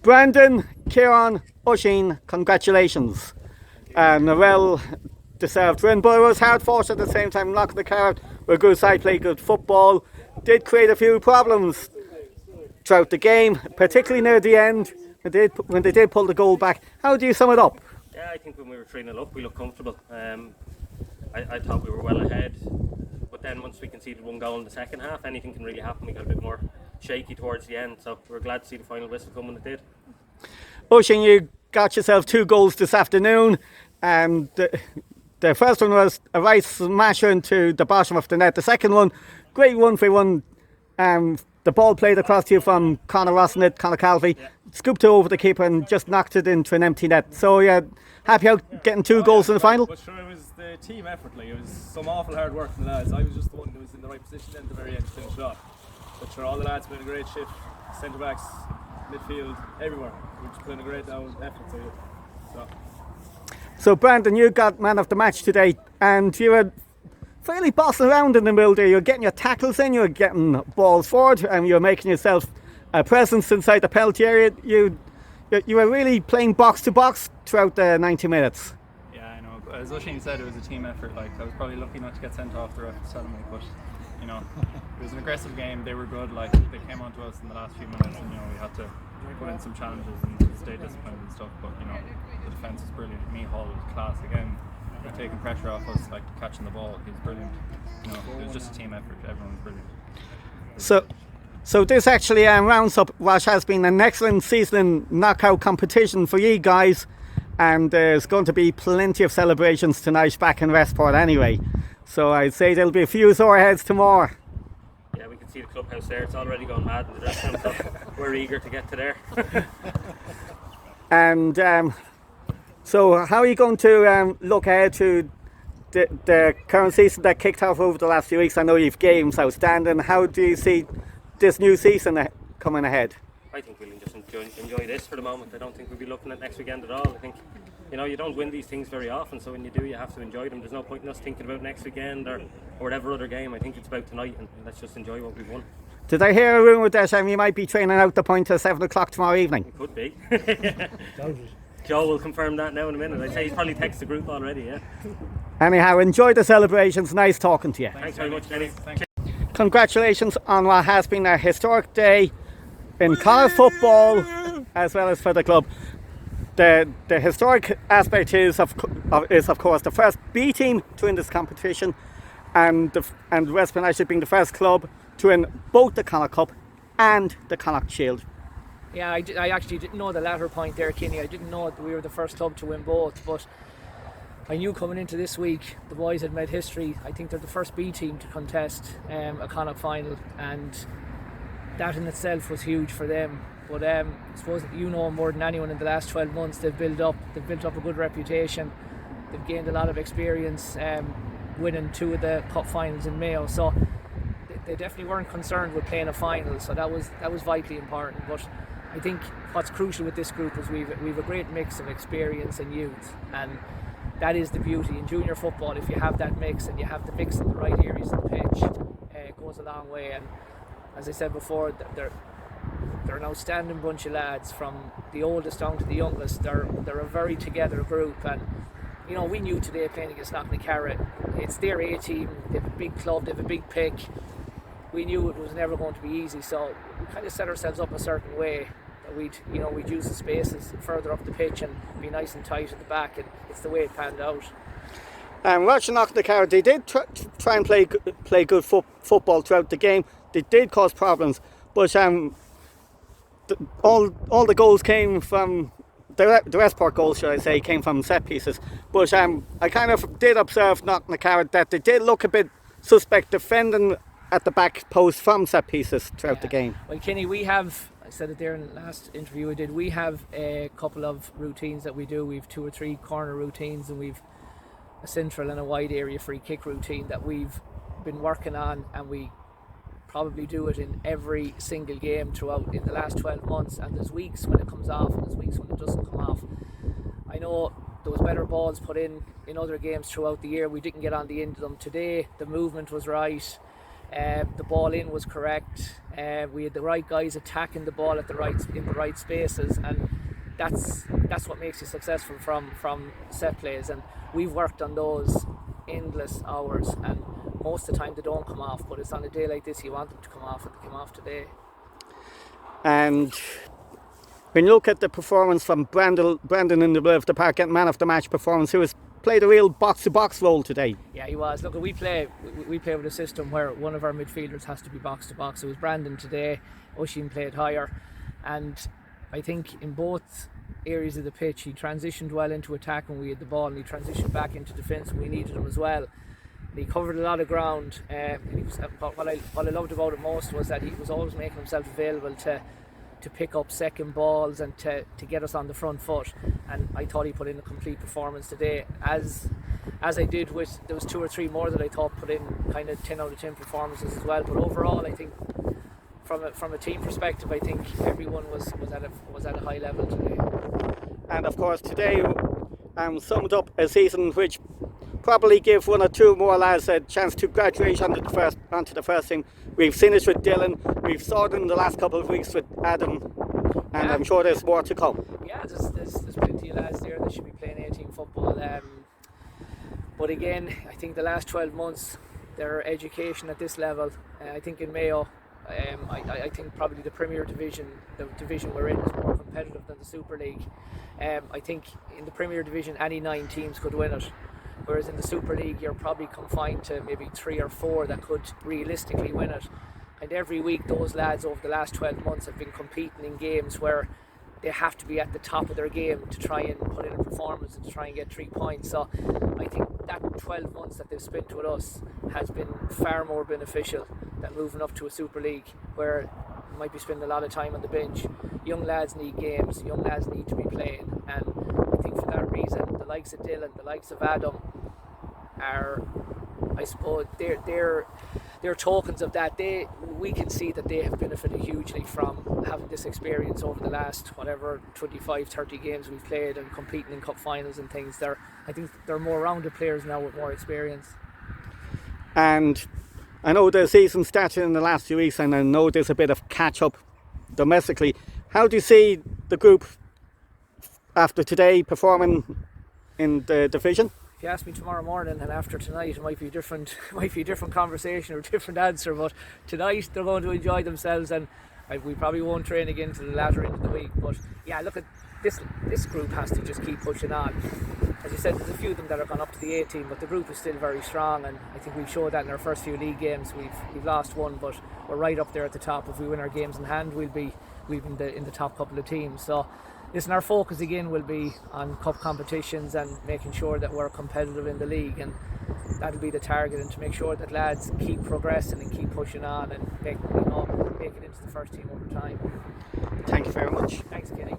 Brandon, Kieran, Oisin, congratulations. A well-deserved win, but it was hard fought at the same time. Knocknacarra were a good side, played good football, did create a few problems throughout the game, particularly near the end when they did pull the goal back. How do you sum it up? Yeah, I think when we were 3-0 up, we looked comfortable. I thought we were well ahead, but then once we conceded one goal in the second half, anything can really happen. We got a bit more shaky towards the end, so we were glad to see the final whistle come when it did. Oisin, you got yourself 2 goals this afternoon. The first one was a right smasher into the bottom of the net. The second one, great one for one. The ball played across to you from Conor Rossnett, Conor Calvey, scooped it over the keeper and just knocked it into an empty net. So yeah, happy out getting 2 goals in the final. But sure, it was the team effort. Like, it was some awful hard work from the lads. I was just the one who was in the right position at the very end to finish it off. But sure, all the lads put in a great shift. Centre backs, midfield, everywhere. We just put in a great effort. So Brandon, you got man of the match today, and you were fairly bossing around in the middle there. You're getting your tackles in, you're getting balls forward, and you're making yourself a presence inside the penalty area. You were really playing box to box throughout the 90 minutes. Yeah, I know. As Oisin said, it was a team effort. Like, I was probably lucky not to get sent off the ref suddenly, but you know, it was an aggressive game. They were good. Like, they came on to us in the last few minutes, and you know, we had to put in some challenges and stay disciplined and stuff. But you know, the defence was brilliant. Hall was class again. Taking pressure off us, like catching the ball. He was brilliant. You know, it was just a team effort. Everyone was brilliant. So this actually rounds up what has been an excellent season in knockout competition for you guys, and there's going to be plenty of celebrations tonight back in Westport anyway. So I'd say there'll be a few sore heads tomorrow. Yeah, we can see the clubhouse there. It's already gone mad in the dressing room, so we're eager to get to there. And so how are you going to look ahead to the current season that kicked off over the last few weeks? I know you've games outstanding. How do you see this new season coming ahead? I think we'll just enjoy this for the moment. I don't think we'll be looking at next weekend at all. I think, you know, you don't win these things very often, so when you do, you have to enjoy them. There's no point in us thinking about next weekend or whatever other game. I think it's about tonight, and let's just enjoy what we've won. Did I hear a rumour that you might be training out the point at 7 o'clock tomorrow evening? It could be. Joe will confirm that now in a minute. I'd say he's probably texted the group already, yeah. Anyhow, enjoy the celebrations. Nice talking to you. Thanks very much, Kenny. Congratulations on what has been a historic day in Connaught football as well as for the club. The historic aspect is of course the first B team to win this competition, and Westport United being the first club to win both the Connaught Cup and the Connaught Shield. Yeah, I actually didn't know the latter point there, Kenny. I didn't know that we were the first club to win both, but I knew coming into this week the boys had made history. I think they're the first B team to contest a Connaught final, and that in itself was huge for them. But I suppose you know more than anyone, in the last 12 months they've built up a good reputation. They've gained a lot of experience, winning 2 of the cup finals in Mayo. So they definitely weren't concerned with playing a final. So that was vitally important. But I think what's crucial with this group is we've a great mix of experience and youth, and that is the beauty in junior football. If you have that mix and you have the mix in the right areas of the pitch, it goes a long way. And as I said before, they're an outstanding bunch of lads, from the oldest down to the youngest. They're a very together group, and you know, we knew today playing against Knocknacarra, it's their A team. They have a big club, they have a big pick. We knew it was never going to be easy, so we kind of set ourselves up a certain way that we'd use the spaces further up the pitch and be nice and tight at the back, and it's the way it panned out. Watching Knocknacarra, they did try and play good football throughout the game. They did cause problems, but all the goals came from the Westport goals, should I say, came from set pieces. But I kind of did observe Knocknacarra that they did look a bit suspect defending at the back post from set pieces throughout the game. Well, Kenny, I said it there in the last interview I did, we have a couple of routines that we do. We've 2 or 3 corner routines, and we've a central and a wide area free kick routine that we've been working on, and we probably do it in every single game throughout in the last 12 months. And there's weeks when it comes off and there's weeks when it doesn't come off. I know there was better balls put in other games throughout the year. We didn't get on the end of them. Today the movement was right, The ball in was correct. We had the right guys attacking the ball in the right spaces, and that's what makes you successful from set plays. And we've worked on those endless hours, and most of the time they don't come off. But it's on a day like this you want them to come off, and they came off today. And when you look at the performance from Brandon in the middle of the park, getting man of the match performance, who has played a real box-to-box role today. Yeah, he was. Look, we play with a system where one of our midfielders has to be box-to-box. It was Brandon today. Oisín played higher, and I think in both areas of the pitch he transitioned well into attack when we had the ball, and he transitioned back into defence when we needed him as well. And he covered a lot of ground. And he was, what I loved about it most was that he was always making himself available to pick up second balls and to get us on the front foot, and I thought he put in a complete performance today, as I did with, there was 2 or 3 more that I thought put in kind of 10 out of 10 performances as well. But overall I think from a team perspective, I think everyone was at a high level today. And of course today summed up a season which probably give 1 or 2 more lads a chance to graduate onto the first team. We've seen it with Dylan, we've saw it in the last couple of weeks with Adam, and Yeah. I'm sure there's more to come. Yeah, there's plenty of lads there that should be playing 18 football. But again, I think the last 12 months, their education at this level, I think in Mayo, I think probably the Premier Division, the division we're in, is more competitive than the Super League. I think in the Premier Division, any 9 teams could win it. Whereas in the Super League, you're probably confined to maybe 3 or 4 that could realistically win it. And every week, those lads over the last 12 months have been competing in games where they have to be at the top of their game to try and put in a performance and to try and get 3 points. So I think that 12 months that they've spent with us has been far more beneficial than moving up to a Super League, where you might be spending a lot of time on the bench. Young lads need games, young lads need to be playing, and I think for that reason, the likes of Dylan, the likes of Adam are, I suppose, they're tokens of that. We can see that they have benefited hugely from having this experience over the last 25-30 games we've played and competing in cup finals and things. I think they're more rounded players now with more experience. And I know the season started in the last few weeks, and I know there's a bit of catch up domestically. How do you see the group after today performing in the division? If you ask me tomorrow morning and after tonight, it might be a different conversation or a different answer. But tonight they're going to enjoy themselves, and we probably won't train again to the latter end of the week. But yeah, look at this group has to just keep pushing on. As you said, there's a few of them that are gone up to the A team, but the group is still very strong, and I think we've showed that in our first few league games. We've lost one, but we're right up there at the top. If we win our games in hand, we'll be in the top couple of teams. So listen, our focus again will be on cup competitions and making sure that we're competitive in the league, and that'll be the target, and to make sure that lads keep progressing and keep pushing on and make it into the first team over time. Thank you very much. Thanks, Kenny.